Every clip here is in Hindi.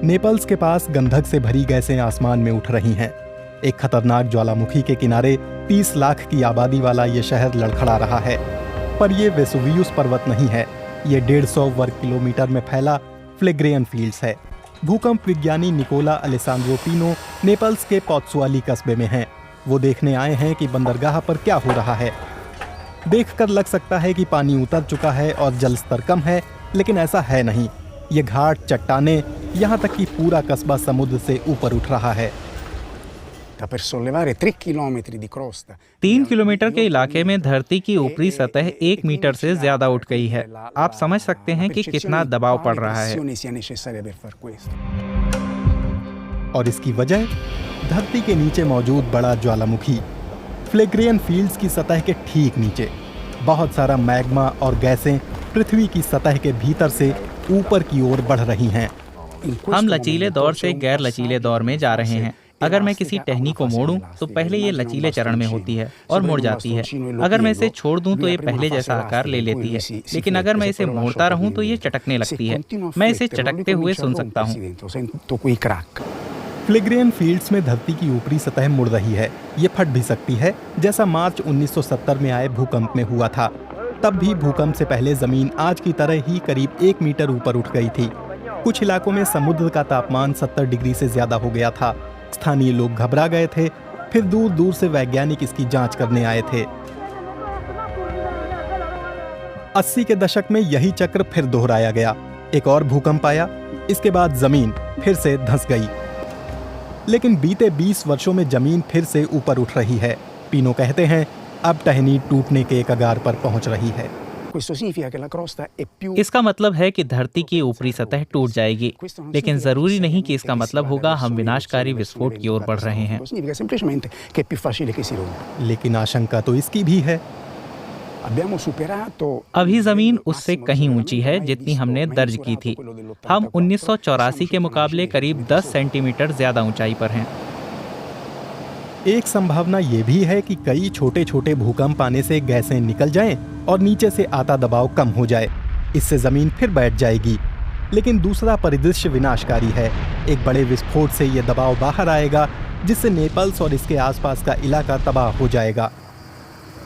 नेपल्स के पास गंधक से भरी गैसें आसमान में उठ रही हैं। एक खतरनाक ज्वालामुखी के किनारे 30 लाख की आबादी वाला ये शहर लड़खड़ा रहा है। पर ये वेसुवियुस पर्वत नहीं है, ये 150 वर्ग किलोमीटर में फैला फ्लेग्रेयन फील्ड्स है। भूकंप विज्ञानी निकोला अलेसांद्रो पिनो नेपल्स के पोत्सुआली कस्बे में हैं। वो देखने आए हैं कि बंदरगाह पर क्या हो रहा है। देखकर लग सकता है कि पानी उतर चुका है और जल स्तर कम है, लेकिन ऐसा है नहीं। ये घाट, चट्टानें, यहाँ तक कि पूरा कस्बा समुद्र से ऊपर उठ रहा है। 3 किलोमीटर के इलाके में धरती की ऊपरी सतह 1 मीटर से ज्यादा उठ गई है। आप समझ सकते हैं कि कितना दबाव पड़ रहा है। और इसकी वजह धरती के नीचे मौजूद बड़ा ज्वालामुखी फ्लेग्रेयन फील्ड्स की सतह के ठीक नीचे। बहुत सारा मैग्मा और गैसें पृथ्वी की सतह के भीतर से ऊपर की ओर बढ़ रही हैं। हम लचीले दौर से गैर लचीले दौर में जा रहे हैं। अगर मैं किसी टहनी को मोड़ूं तो पहले ये लचीले चरण में होती है और मुड़ जाती है। अगर मैं इसे छोड़ दूं तो ये पहले जैसा आकार ले लेती है, लेकिन अगर मैं इसे मोड़ता रहूं तो ये चटकने लगती है। मैं इसे चटकते हुए सुन सकता हूं। फ्लेग्रेयन फील्ड्स में धरती की ऊपरी सतह मुड़ रही है। ये फट भी सकती है, जैसा मार्च 1970 में आए भूकंप में हुआ था। तब भी भूकंप से पहले जमीन आज की तरह ही करीब 1 मीटर ऊपर उठ गई थी। कुछ इलाकों में समुद्र का तापमान 70 डिग्री से ज्यादा हो गया था। स्थानीय लोग घबरा गए थे। फिर दूर दूर से वैज्ञानिक इसकी जांच करने आए थे। 80 के दशक में यही चक्र फिर दोहराया गया। एक और भूकंप आया। इसके बाद जमीन फिर से धंस गई। लेकिन बीते 20 वर्षों में जमीन फिर से ऊपर उठ रही है। पिनो कहते हैं अब टहनी टूटने के कगार पर पहुंच रही है। इसका मतलब है कि धरती की ऊपरी सतह टूट जाएगी, लेकिन जरूरी नहीं कि इसका मतलब होगा हम विनाशकारी विस्फोट की ओर बढ़ रहे हैं। लेकिन आशंका तो इसकी भी है। अभी जमीन उससे कहीं ऊंची है जितनी हमने दर्ज की थी। हम 1984 के मुकाबले करीब 10 सेंटीमीटर ज्यादा ऊंचाई पर हैं। एक संभावना ये भी है कि कई छोटे छोटे भूकंप आने से गैसें निकल जाएं और नीचे से आता दबाव कम हो जाए। इससे जमीन फिर बैठ जाएगी। लेकिन दूसरा परिदृश्य विनाशकारी है। एक बड़े विस्फोट से यह दबाव बाहर आएगा, जिससे नेपल्स और इसके आसपास का इलाका तबाह हो जाएगा।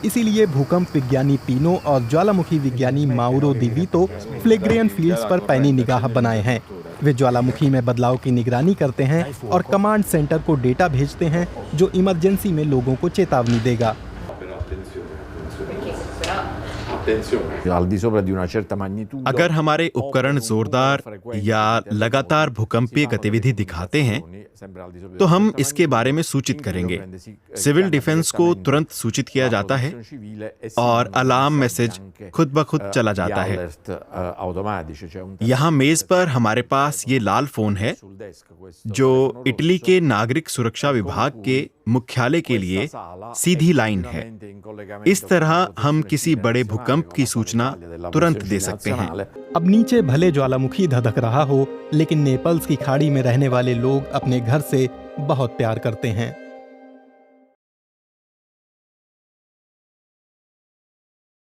इसीलिए भूकंप विज्ञानी पिनो और ज्वालामुखी विज्ञानी माउरो दी वीतो फ्लेग्रेयन फील्ड्स पर पैनी निगाह बनाए हैं। वे ज्वालामुखी में बदलाव की निगरानी करते हैं और कमांड सेंटर को डेटा भेजते हैं, जो इमरजेंसी में लोगों को चेतावनी देगा। अगर हमारे उपकरण जोरदार या लगातार भूकंपीय गतिविधि दिखाते हैं तो हम इसके बारे में सूचित करेंगे। सिविल डिफेंस को तुरंत सूचित किया जाता है और अलार्म मैसेज खुद ब खुद चला जाता है। यहाँ मेज पर हमारे पास ये लाल फोन है, जो इटली के नागरिक सुरक्षा विभाग के मुख्यालय के लिए सीधी लाइन है। इस तरह हम किसी बड़े भूकंप की सूचना तुरंत दे सकते हैं। अब नीचे भले ज्वालामुखी धधक रहा हो, लेकिन नेपल्स की खाड़ी में रहने वाले लोग अपने घर से बहुत प्यार करते हैं।